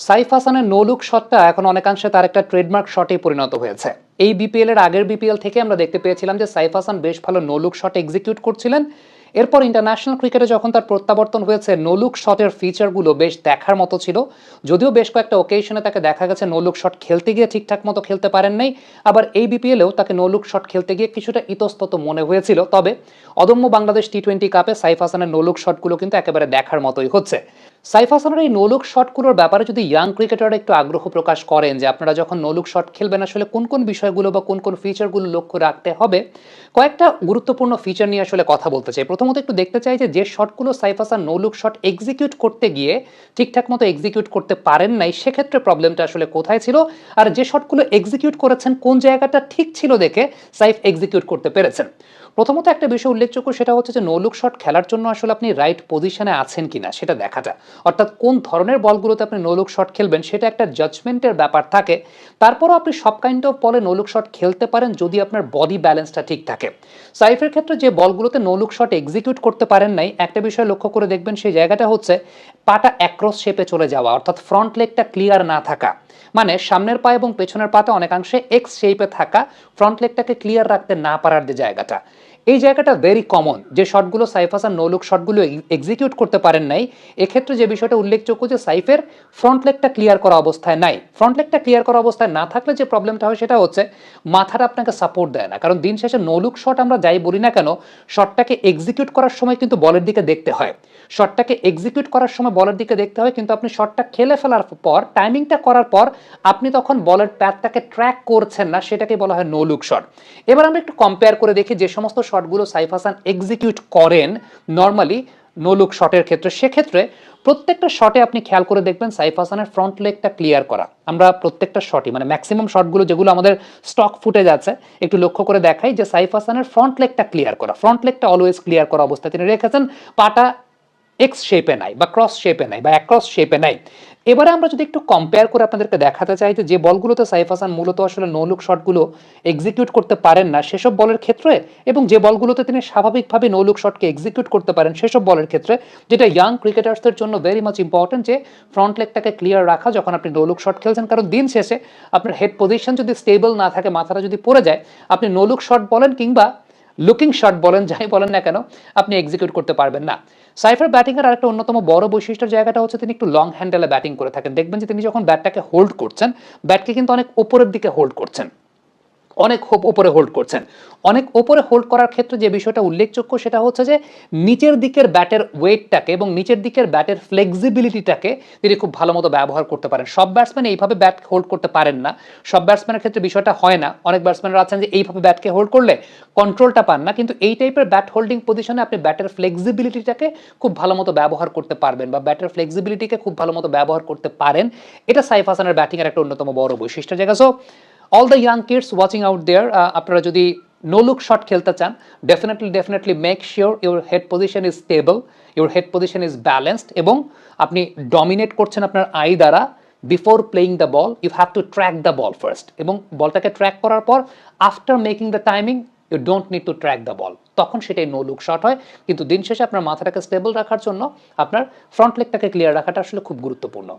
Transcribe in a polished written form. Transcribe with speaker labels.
Speaker 1: সাইফ হাসানের no look শটটা এখন অনেকাংশে তার একটা ট্রেডমার্ক শটে পরিণত হয়েছে। এই বিপিএল এর আগের বিপিএল থেকে আমরা দেখতে পেয়েছিলাম যে সাইফ হাসান বেশ ভালো নো লুক শট এক্সিকিউট করছিলেন। এরপর ইন্টারন্যাশনাল ক্রিকেটে যখন তার প্রত্যাবর্তন হয়েছে, নো লুক শটের ফিচারগুলো বেশ দেখার মতো ছিল। যদিও বেশ কয়েকটা ওকেশনে তাকে দেখা গেছে নো লুক শট খেলতে গিয়ে ঠিকঠাক মতো খেলতে পারেন নাই। আবার এই বিপিএলেও তাকে নো লুক শট খেলতে গিয়ে কিছুটা ইতস্তত মনে হয়েছিল। তবে অদম্য বাংলাদেশ টি-20 কাপে সাইফ হাসানের নো লুক শটগুলো কিন্তু একেবারে দেখার মতোই হচ্ছে। সাইফ হাসানের এই নোলুক শটগুলোর ব্যাপারে যদি ইয়াং ক্রিকেটাররা একটু আগ্রহ প্রকাশ করেন যে আপনারা যখন নোলুক শট খেলবেন আসলে কোন কোন বিষয়গুলো বা কোন কোন ফিচারগুলো লক্ষ্য রাখতে হবে, কয়েকটা গুরুত্বপূর্ণ ফিচার নিয়ে আসলে কথা বলতে চাই। প্রথমত একটু দেখতে চাই যে শটগুলো সাইফ হাসান নোলুক শট এক্সিকিউট করতে গিয়ে ঠিকঠাক মতো এক্সিকিউট করতে পারেন নাই, সেক্ষেত্রে প্রবলেমটা আসলে কোথায় ছিল, আর যে শটগুলো এক্সিকিউট করেছেন কোন জায়গাটা ঠিক ছিল দেখে সাইফ এক্সিকিউট করতে পেরেছেন। প্রথমত একটা বিষয় উল্লেখযোগ্য, সেটা হচ্ছে যে নো লুক শট খেলার জন্য আসলে আপনি রাইট পজিশনে আছেন কিনা সেটা দেখাটা, অর্থাৎ কোন ধরনের বলগুলোতে আপনি নো লুক শট খেলবেন সেটা একটা জাজমেন্টের ব্যাপার থাকে। তারপরও আপনি সব কাইন্ড অফ বলে নো লুক শট খেলতে পারেন যদি আপনার বডি ব্যালেন্সটা ঠিক থাকে। সাইফের ক্ষেত্রে যে বলগুলোতে নো লুক শট এক্সিকিউট করতে পারেন নাই, একটা বিষয় লক্ষ্য করে দেখবেন সেই জায়গাটা হচ্ছে পাটা অ্যাক্রস শেপে চলে যাওয়া, অর্থাৎ ফ্রন্ট লেগটা ক্লিয়ার না থাকা। মানে সামনের পা এবং পেছনের পাটা অনেকাংশে এক্স শেপে থাকা, ফ্রন্ট লেগটাকে ক্লিয়ার রাখতে না পারার যে জায়গাটা, এই জায়গাটা ভেরি কমন। যে শটগুলো সাইফ হাসান নো লুক শটগুলো এক্সিকিউট করতে পারেন নাই, এক্ষেত্রে যে বিষয়টা উল্লেখযোগ্য যে সাইফের ফ্রন্ট লেগটা ক্লিয়ার করা অবস্থায় নাই। ফ্রন্ট লেগটা ক্লিয়ার করা অবস্থায় না থাকলে যে প্রবলেমটা হয় সেটা হচ্ছে মাথাটা আপনাকে সাপোর্ট দেয় না। কারণ দিন শেষে নো লুক শট আমরা যাই বলি না কেন, শটটাকে এক্সিকিউট করার সময় কিন্তু বলের দিকে দেখতে হয়। শটটাকে এক্সিকিউট করার সময় বলের দিকে দেখতে হয়, কিন্তু আপনি শটটা খেলে ফেলার পর টাইমিংটা করার পর আপনি তখন বলের প্যাথটাকে ট্র্যাক করছেন না, সেটাকে বলা হয় নো লুক শট। এবার আমরা একটু কম্পেয়ার করে দেখি যে সমস্ত শটগুলো সাইফ হাসান এক্সিকিউট করেন নর্মালি নো লুক শটের ক্ষেত্রে। সেক্ষেত্রে প্রত্যেকটা শটে আপনি খেয়াল করে দেখবেন সাইফ হাসানের ফ্রন্ট লেগটা ক্লিয়ার করা। আমরা প্রত্যেকটা শটই মানে ম্যাক্সিমাম শটগুলো যেগুলো আমাদের স্টক ফুটেজ আছে একটু লক্ষ্য করে দেখাই যে সাইফ হাসানের ফ্রন্ট লেগটা ক্লিয়ার করা, ফ্রন্ট লেগটা অলওয়েজ ক্লিয়ার করা অবস্থায় তিনি রেখেছেন। পাটা এক্স শেপে নাই বা ক্রস শেপে নাই বা অ্যাক্রস শেপে নাই। এবারে আমরা যদি একটু কম্পেয়ার করে আপনাদেরকে দেখাতে চাই যে বলগুলোতে সাইফ হাসান মূলত আসলে নো লুক শটগুলো এক্সিকিউট করতে পারেন না সেসব বলের ক্ষেত্রে, এবং যে বলগুলোতে তিনি স্বাভাবিকভাবে নো লুক শটকে এক্সিকিউট করতে পারেন সেসব বলের ক্ষেত্রে, যেটা ইয়াং ক্রিকেটার্সদের জন্য ভেরি মাচ ইম্পর্টেন্ট যে ফ্রন্ট লেগটাকে ক্লিয়ার রাখা যখন আপনি নো লুক শট খেলছেন। কারণ দিন শেষে আপনার হেড পজিশন যদি স্টেবল না থাকে, মাথাটা যদি পড়ে যায়, আপনি নো লুক শট বলেন কিংবা লুকিং শট বলেন, যাই বলেন না কেন, আপনি এক্সিকিউট করতে পারবেন না। সাইফের ব্যাটিং এর আরেকটা অন্যতম বড় বৈশিষ্ট্যের জায়গাটা হচ্ছে তিনি একটু লং হ্যান্ডেলে ব্যাটিং করে থাকেন। দেখবেন যে তিনি যখন ব্যাটটাকে হোল্ড করছেন, ব্যাটকে কিন্তু অনেক উপরের দিকে হোল্ড করছেন, অনেক ওপরে হোল্ড করছেন। অনেক ওপরে হোল্ড করার ক্ষেত্রে যে বিষয়টা উল্লেখযোগ্য সেটা হচ্ছে যে নিচের দিকের ব্যাটের ওয়েটটাকে এবং নিচের দিকের ব্যাটের ফ্লেক্সিবিলিটিটাকে তিনি খুব ভালো মতো ব্যবহার করতে পারেন। সব ব্যাটসম্যান এইভাবে ব্যাট হোল্ড করতে পারেন না, সব ব্যাটসম্যানের ক্ষেত্রে বিষয়টা হয় না। অনেক ব্যাটসম্যানরা আছেন যে এইভাবে ব্যাটকে হোল্ড করলে কন্ট্রোলটা পান না, কিন্তু এই টাইপের ব্যাট হোল্ডিং পজিশনে আপনি ব্যাটের ফ্লেক্সিবিলিটিটাকে খুব ভালো মতো ব্যবহার করতে পারবেন বা ব্যাটের ফ্লেক্সিবিলিটিকে খুব ভালো মতো ব্যবহার করতে পারেন। এটা সাইফ হাসানের ব্যাটিংয়ের একটা অন্যতম বড় বৈশিষ্ট্য জায়গা। So all the young kids watching out there, আপনারা যদি নো লুক শট খেলতে চান, definitely make sure your head position is stable, your head position is balanced, এবং আপনি ডমিনেট করছেন আপনার আই দ্বারা। Before playing the ball you have to track the ball first, এবং বলটাকে ট্র্যাক করার পর after making the timing you don't need to track the ball, তখন সেটাই নো লুক শট হয়। কিন্তু দিন শেষে আপনার মাথাটাকে স্টেবল রাখার জন্য আপনার ফ্রন্ট লেগটাকে ক্লিয়ার রাখাটা আসলে খুব গুরুত্বপূর্ণ।